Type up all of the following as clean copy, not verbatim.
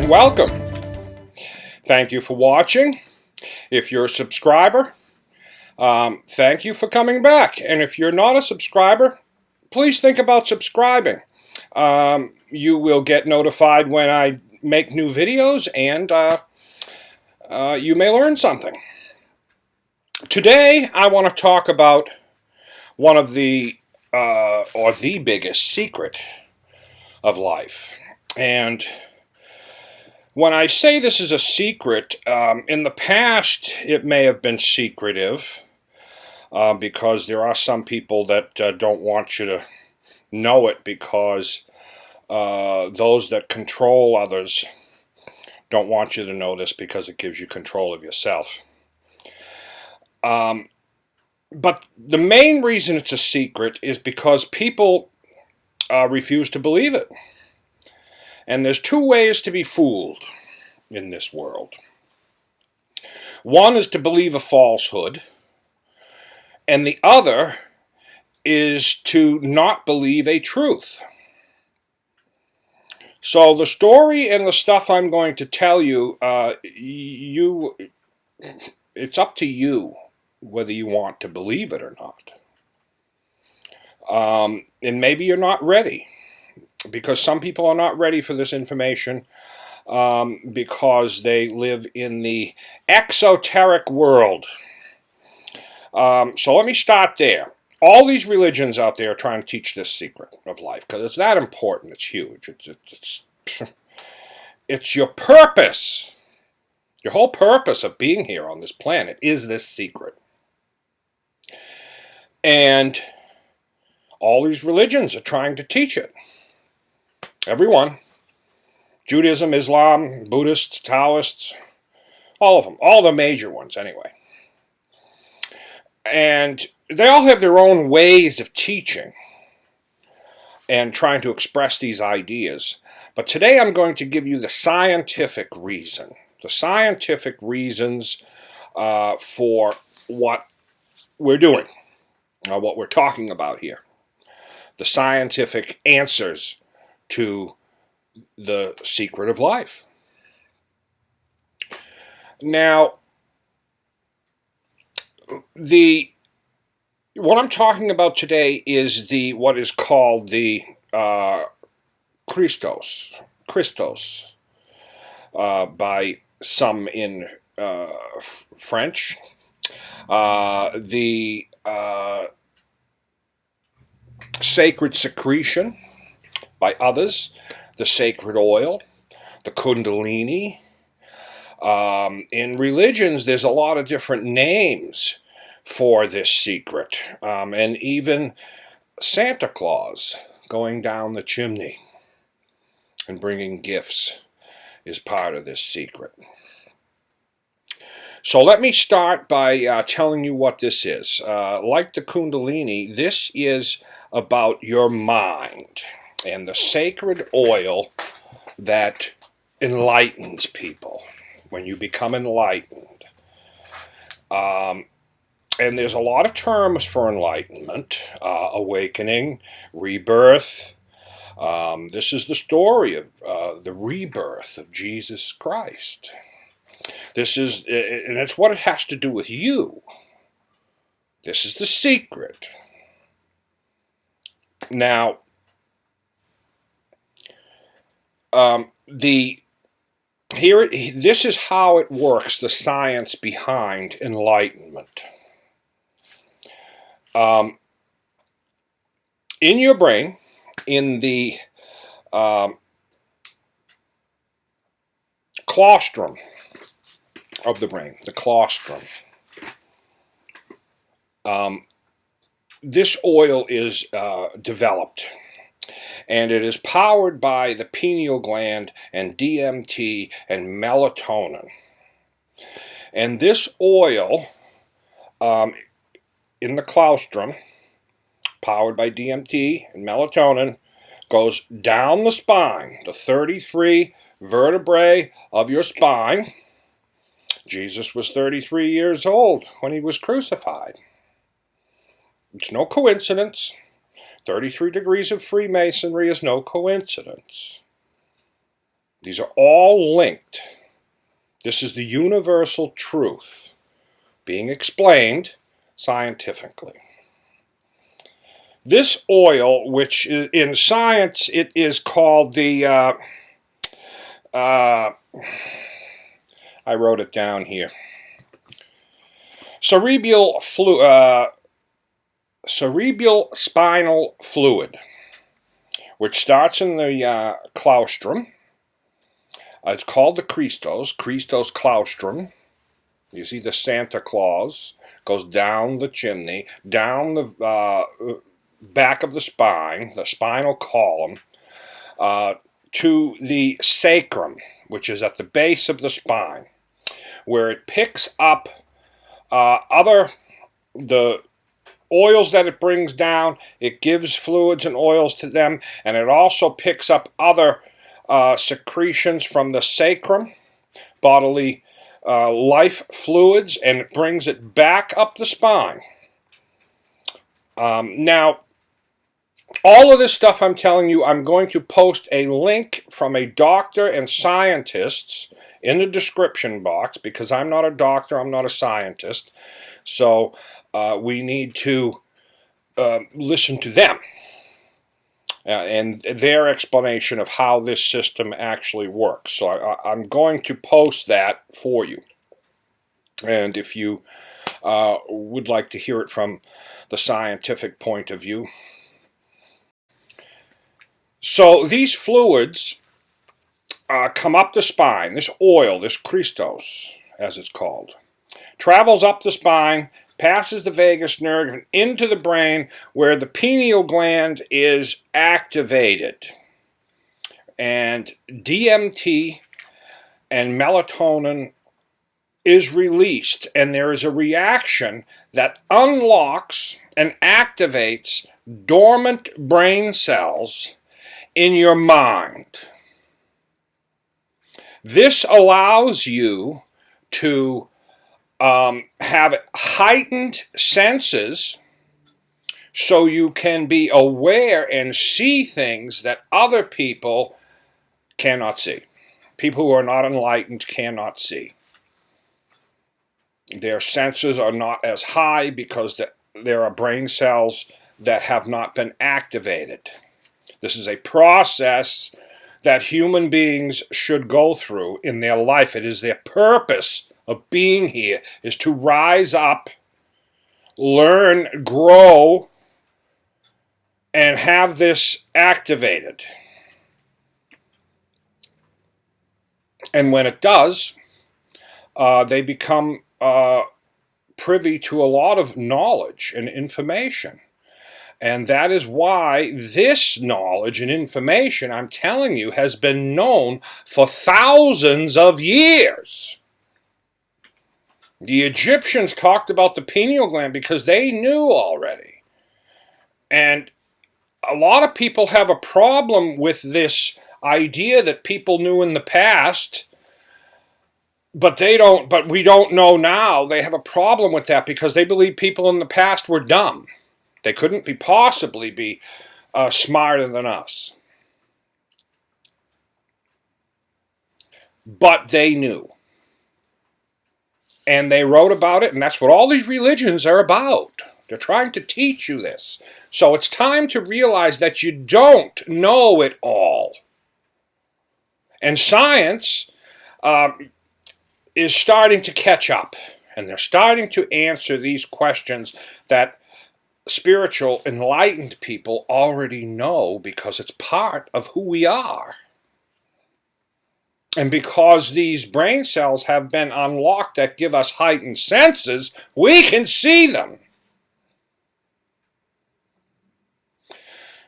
welcome. Thank you for watching. If you're a subscriber, thank you for coming back. And if you're not a subscriber, please think about subscribing. You will get notified when I make new videos, and you may learn something. Today, I want to talk about one of the, or the biggest secret of life. And when I say this is a secret, in the past it may have been secretive because there are some people that don't want you to know it because those that control others don't want you to know this because it gives you control of yourself. But the main reason it's a secret is because people refuse to believe it. And there's two ways to be fooled in this world. One is to believe a falsehood, and the other is to not believe a truth. So the story and the stuff I'm going to tell you, it's up to you whether you want to believe it or not. And maybe you're not ready, because some people are not ready for this information because they live in the exoteric world. So let me start there. All these religions out there are trying to teach this secret of life because it's that important. It's huge. It's your purpose. Your whole purpose of being here on this planet is this secret. And all these religions are trying to teach it. Everyone. Judaism, Islam, Buddhists, Taoists, all of them. All the major ones, anyway. And they all have their own ways of teaching and trying to express these ideas. But today I'm going to give you the scientific reason. The scientific reasons for what we're doing. What we're talking about here. The scientific answers to the secret of life. Now, what I'm talking about today is what is called the Christos, by some in French. The sacred secretion by others, the sacred oil, the Kundalini. In religions, there's a lot of different names for this secret, and even Santa Claus going down the chimney and bringing gifts is part of this secret. So let me start by telling you what this is. Like the Kundalini, this is about your mind and the sacred oil that enlightens people when you become enlightened. And there's a lot of terms for enlightenment: awakening, rebirth. This is the story of the rebirth of Jesus Christ. This is, and it's what it has to do with you. This is the secret. Now, this is how it works, the science behind enlightenment. In your brain, in the claustrum of the brain, the claustrum, this oil is developed, and it is powered by the pineal gland and DMT and melatonin. And this oil in the claustrum, powered by DMT and melatonin, goes down the spine, the 33 vertebrae of your spine. Jesus was 33 years old when he was crucified. It's no coincidence. 33 degrees of Freemasonry is no coincidence. These are all linked. This is the universal truth being explained scientifically. This oil, which in science it is called the, I wrote it down here, cerebrospinal fluid, which starts in the claustrum. It's called the Christos claustrum. You see the Santa Claus goes down the chimney, down the back of the spine, the spinal column, to the sacrum, which is at the base of the spine, where it picks up the oils that it brings down. It gives fluids and oils to them, and it also picks up other secretions from the sacrum, bodily life fluids, and it brings it back up the spine. Now, all of this stuff I'm telling you, I'm going to post a link from a doctor and scientists in the description box, because I'm not a doctor, I'm not a scientist, so we need to listen to them and their explanation of how this system actually works. So I'm going to post that for you. And if you would like to hear it from the scientific point of view. So these fluids come up the spine. This oil, this Christos, as it's called, travels up the spine, passes the vagus nerve and into the brain, where the pineal gland is activated. And DMT and melatonin is released, and there is a reaction that unlocks and activates dormant brain cells in your mind. This allows you to have heightened senses, so you can be aware and see things that other people cannot see. People who are not enlightened cannot see. Their senses are not as high because there are brain cells that have not been activated. This is a process that human beings should go through in their life. It is their purpose of being here, is to rise up, learn, grow, and have this activated. And when it does, they become privy to a lot of knowledge and information. And that is why this knowledge and information, I'm telling you, has been known for thousands of years. The Egyptians talked about the pineal gland because they knew already. And a lot of people have a problem with this idea that people knew in the past, but we don't know now. They have a problem with that because they believe people in the past were dumb. They couldn't possibly be smarter than us. But they knew. And they wrote about it, and that's what all these religions are about. They're trying to teach you this. So it's time to realize that you don't know it all. And science is starting to catch up, and they're starting to answer these questions that spiritual, enlightened people already know, because it's part of who we are. And because these brain cells have been unlocked that give us heightened senses, we can see them.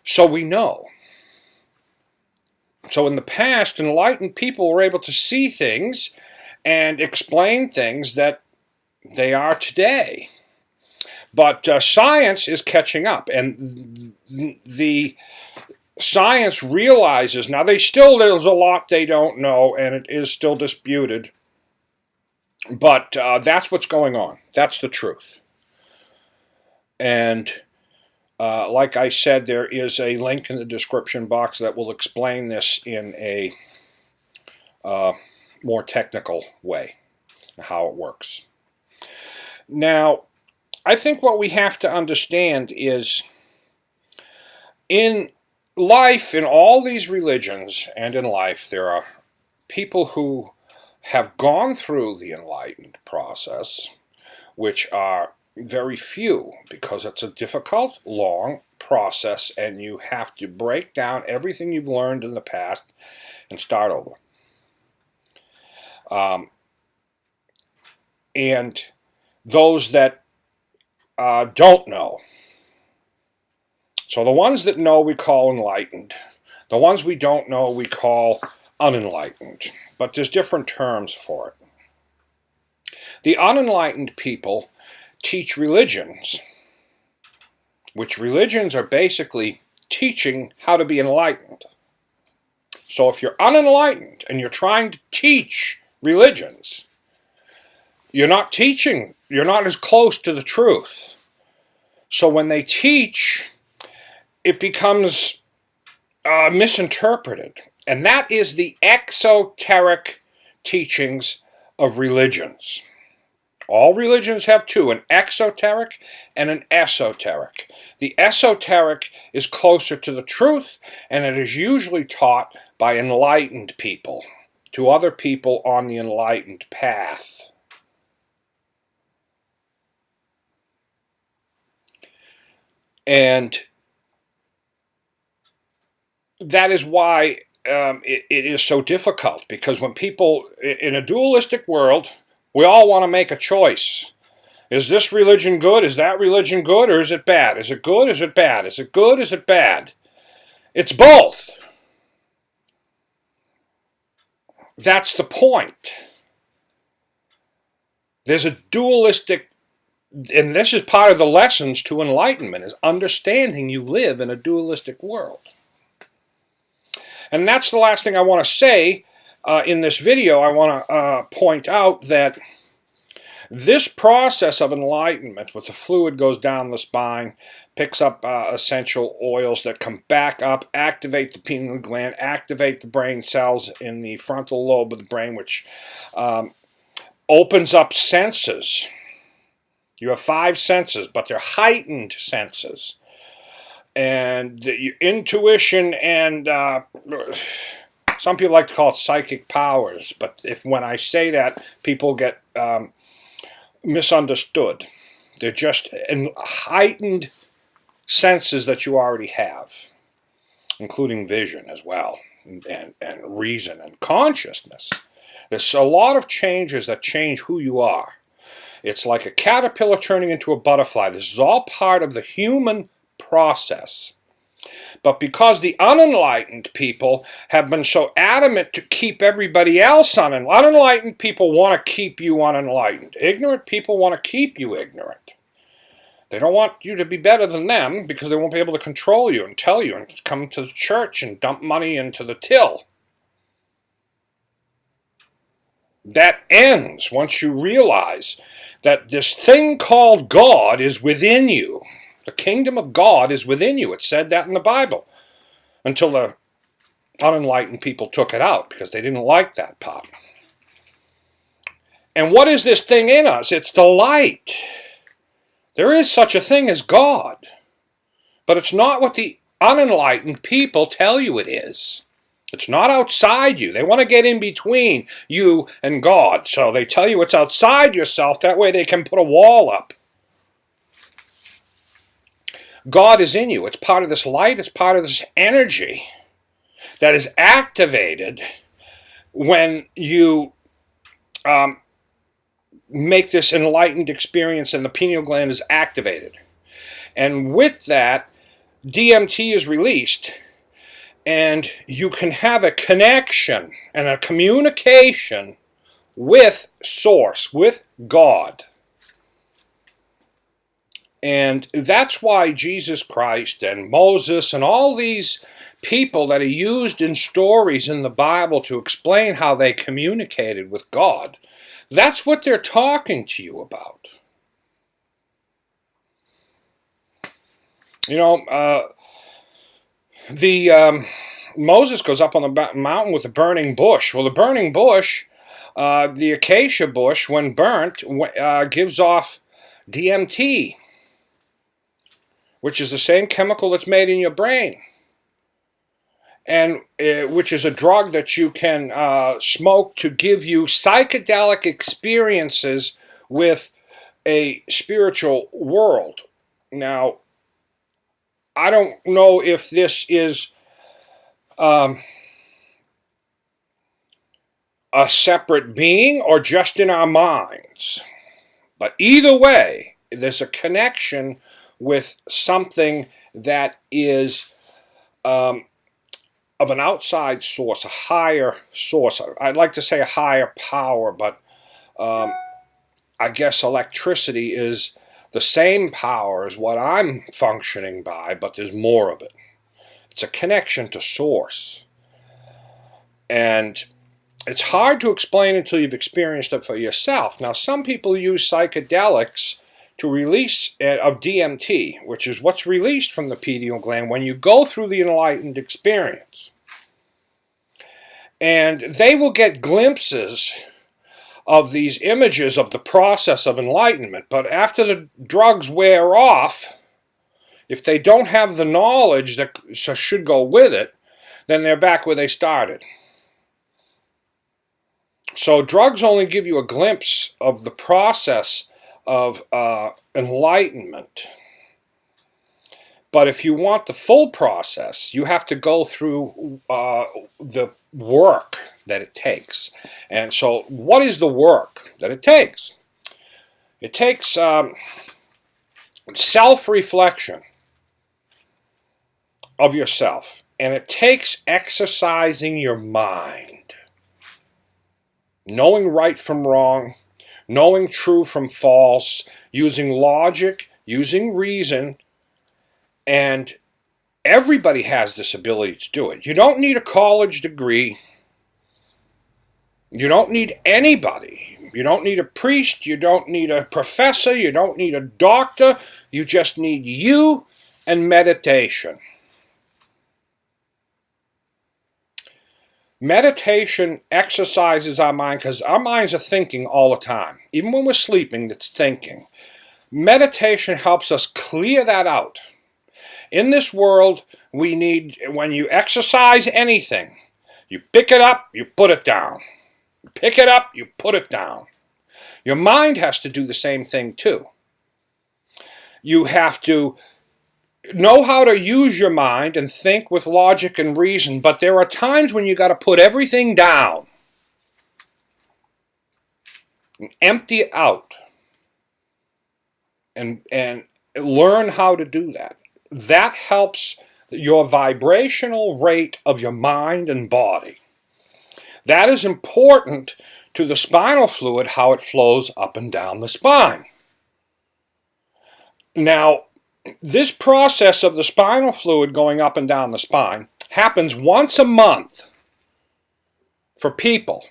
So we know. So in the past, enlightened people were able to see things and explain things that they are today. But science is catching up, and the science realizes, now there's a lot they don't know, and it is still disputed, but that's what's going on. That's the truth. And like I said, there is a link in the description box that will explain this in a more technical way, how it works. Now, I think what we have to understand is in life, in all these religions and in life, there are people who have gone through the enlightened process, which are very few, because it's a difficult, long process, and you have to break down everything you've learned in the past and start over. And those that don't know. So the ones that know we call enlightened. The ones we don't know we call unenlightened. But there's different terms for it. The unenlightened people teach religions, which religions are basically teaching how to be enlightened. So if you're unenlightened and you're trying to teach religions, you're not teaching, you're not as close to the truth. So when they teach, it becomes misinterpreted. And that is the exoteric teachings of religions. All religions have two, an exoteric and an esoteric. The esoteric is closer to the truth, and it is usually taught by enlightened people to other people on the enlightened path. And that is why it is so difficult, because when people, in a dualistic world, we all want to make a choice. Is this religion good? Is that religion good? Or is it bad? Is it good? Is it bad? Is it good? Is it bad? It's both. That's the point. There's a dualistic, and this is part of the lessons to enlightenment, is understanding you live in a dualistic world. And that's the last thing I want to say in this video. I want to point out that this process of enlightenment, with the fluid goes down the spine, picks up essential oils that come back up, activate the pineal gland, activate the brain cells in the frontal lobe of the brain, which opens up senses. You have 5 senses, but they're heightened senses. And the intuition and some people like to call it psychic powers, but when I say that, people get misunderstood. They're just heightened senses that you already have, including vision as well, and reason and consciousness. There's a lot of changes that change who you are. It's like a caterpillar turning into a butterfly. This is all part of the human process. But because the unenlightened people have been so adamant to keep everybody else unenlightened people want to keep you unenlightened. Ignorant people want to keep you ignorant. They don't want you to be better than them, because they won't be able to control you and tell you and come to the church and dump money into the till. That ends once you realize that this thing called God is within you. The kingdom of God is within you. It said that in the Bible. Until the unenlightened people took it out, because they didn't like that part. And what is this thing in us? It's the light. There is such a thing as God. But it's not what the unenlightened people tell you it is. It's not outside you. They want to get in between you and God. So they tell you it's outside yourself. That way they can put a wall up. God is in you. It's part of this light. It's part of this energy that is activated when you make this enlightened experience, and the pineal gland is activated. And with that, DMT is released, and you can have a connection and a communication with Source, with God. And that's why Jesus Christ and Moses and all these people that are used in stories in the Bible to explain how they communicated with God, that's what they're talking to you about. You know, Moses goes up on the mountain with a burning bush. Well, the burning bush, the acacia bush, when burnt, gives off DMT, which is the same chemical that's made in your brain, and which is a drug that you can smoke to give you psychedelic experiences with a spiritual world. Now, I don't know if this is a separate being or just in our minds, but either way, there's a connection with something that is of an outside source, a higher source. I'd like to say a higher power, but I guess electricity is the same power as what I'm functioning by, but there's more of it. It's a connection to source. And it's hard to explain until you've experienced it for yourself. Now, some people use psychedelics to release of DMT, which is what's released from the pineal gland when you go through the enlightened experience. And they will get glimpses of these images of the process of enlightenment. But after the drugs wear off, if they don't have the knowledge that should go with it, then they're back where they started. So drugs only give you a glimpse of the process of enlightenment. But if you want the full process, you have to go through the work that it takes. And so what is the work that it takes? It takes self-reflection of yourself. And it takes exercising your mind. Knowing right from wrong, knowing true from false, using logic, using reason, and everybody has this ability to do it. You don't need a college degree. You don't need anybody. You don't need a priest. You don't need a professor. You don't need a doctor. You just need you and meditation. Meditation exercises our mind because our minds are thinking all the time. Even when we're sleeping, it's thinking. Meditation helps us clear that out. In this world, we need, when you exercise anything, you pick it up, you put it down. You pick it up, you put it down. Your mind has to do the same thing too. You have to know how to use your mind and think with logic and reason, but there are times when you got to put everything down and empty it out and learn how to do that. That helps your vibrational rate of your mind and body. That is important to the spinal fluid, how it flows up and down the spine. Now, this process of the spinal fluid going up and down the spine happens once a month for people.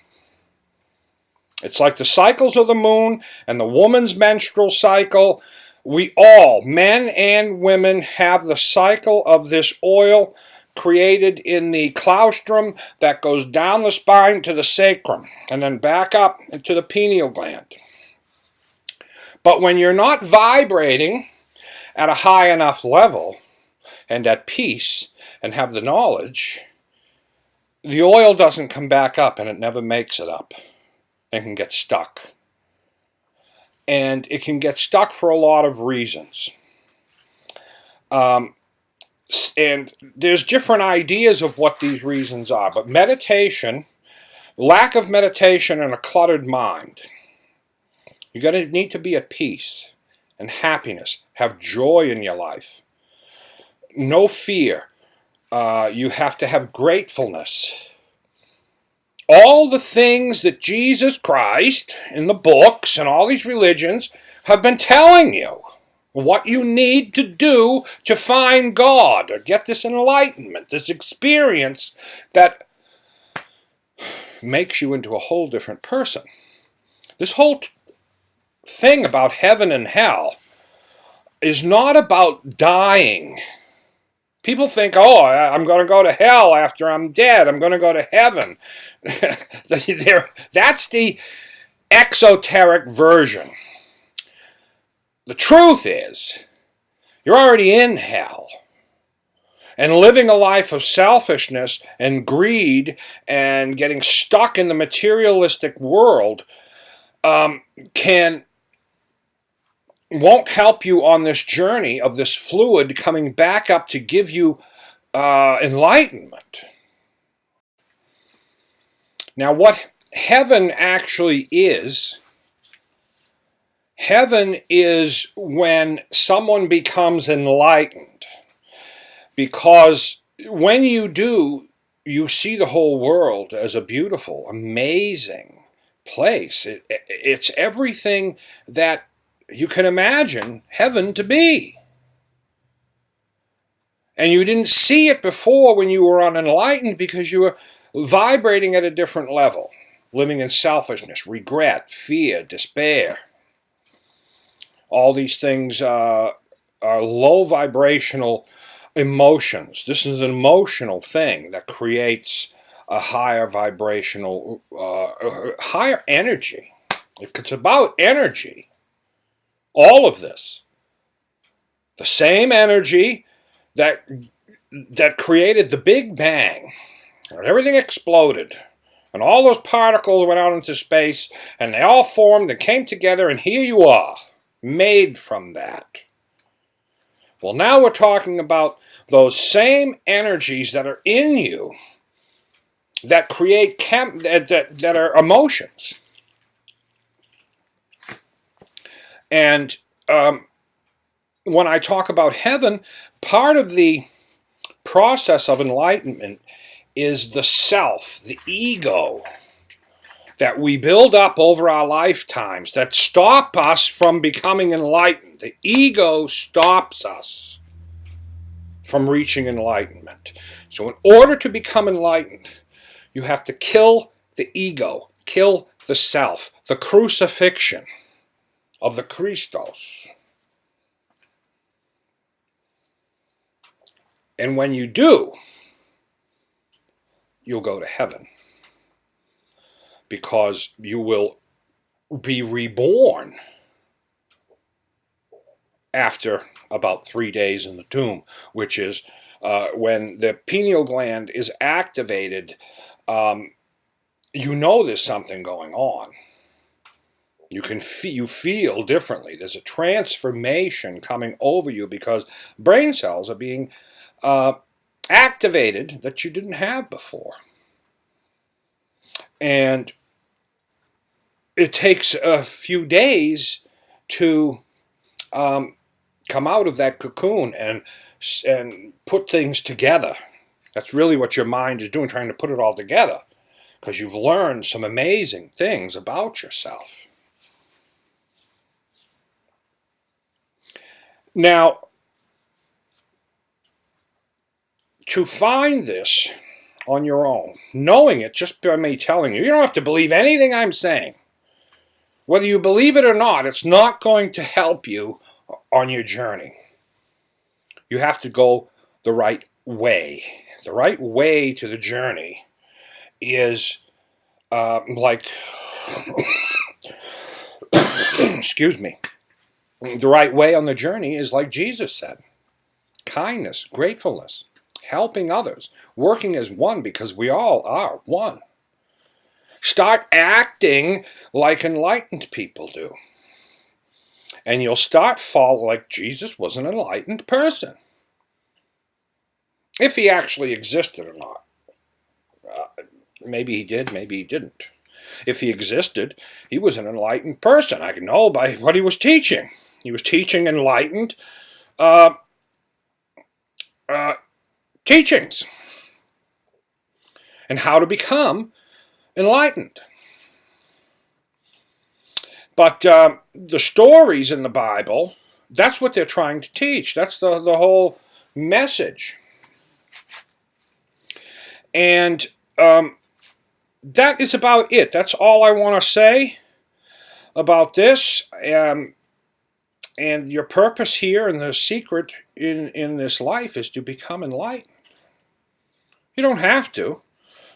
It's like the cycles of the moon and the woman's menstrual cycle. We all, men and women, have the cycle of this oil created in the claustrum that goes down the spine to the sacrum and then back up into the pineal gland. But when you're not vibrating at a high enough level and at peace and have the knowledge, the oil doesn't come back up and it never makes it up and can get stuck. And it can get stuck for a lot of reasons. And there's different ideas of what these reasons are. But meditation, lack of meditation and a cluttered mind. You're going to need to be at peace and happiness. Have joy in your life. No fear. You have to have gratefulness. All the things that Jesus Christ in the books and all these religions have been telling you. What you need to do to find God or get this enlightenment, this experience that makes you into a whole different person. This whole thing about heaven and hell is not about dying People think, oh, I'm going to go to hell after I'm dead. I'm going to go to heaven. That's the exoteric version. The truth is, you're already in hell. And living a life of selfishness and greed and getting stuck in the materialistic world won't help you on this journey of this fluid coming back up to give you enlightenment. Now, what heaven actually is when someone becomes enlightened. Because when you do, you see the whole world as a beautiful, amazing place. It's everything that you can imagine heaven to be. And you didn't see it before when you were unenlightened because you were vibrating at a different level, living in selfishness, regret, fear, despair. All these things are low vibrational emotions. This is an emotional thing that creates a higher vibrational, higher energy. It's about energy. All of this. The same energy that created the Big Bang. And everything exploded. And all those particles went out into space. And they all formed and came together. And here you are. Made from that. Well, now we're talking about those same energies that are in you that create that are emotions. And when I talk about heaven, part of the process of enlightenment is the self, the ego, that we build up over our lifetimes that stop us from becoming enlightened. The ego stops us from reaching enlightenment. So in order to become enlightened, you have to kill the ego, kill the self, the crucifixion of the Christos. And when you do, you'll go to heaven. Because you will be reborn after about 3 days in the tomb, which is when the pineal gland is activated. You know there's something going on. You feel differently. There's a transformation coming over you because brain cells are being activated that you didn't have before. And it takes a few days to come out of that cocoon and put things together. That's really what your mind is doing, trying to put it all together, because you've learned some amazing things about yourself. Now, to find this on your own, knowing it just by me telling you, you don't have to believe anything I'm saying. Whether you believe it or not, it's not going to help you on your journey. You have to go the right way. The right way to the journey is excuse me. The right way on the journey is like Jesus said. Kindness, gratefulness, helping others, working as one because we all are one. Start acting like enlightened people do. And you'll start following like Jesus was an enlightened person. If he actually existed or not. Maybe he did, maybe he didn't. If he existed, he was an enlightened person. I know by what he was teaching. He was teaching enlightened teachings. And how to become enlightened. But the stories in the Bible, that's what they're trying to teach. That's the whole message. And that is about it. That's all I want to say about this. And your purpose here and the secret in this life is to become enlightened. You don't have to.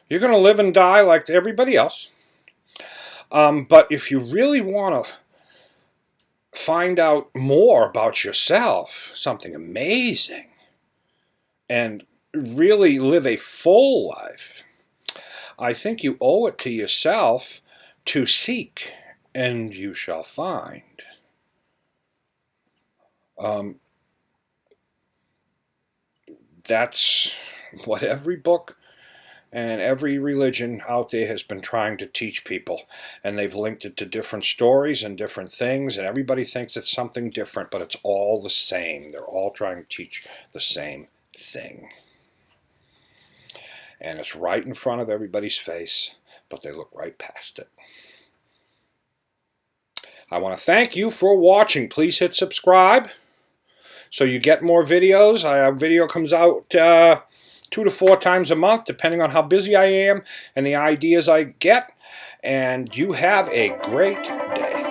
You're going to live and die like everybody else. But if you really want to find out more about yourself, something amazing, and really live a full life, I think you owe it to yourself to seek, and you shall find. That's what every book and every religion out there has been trying to teach people, and they've linked it to different stories and different things, and everybody thinks it's something different, but it's all the same. They're all trying to teach the same thing. And it's right in front of everybody's face, but they look right past it. I want to thank you for watching. Please hit subscribe so you get more videos. A video comes out 2 to 4 times a month, depending on how busy I am and the ideas I get. And you have a great day.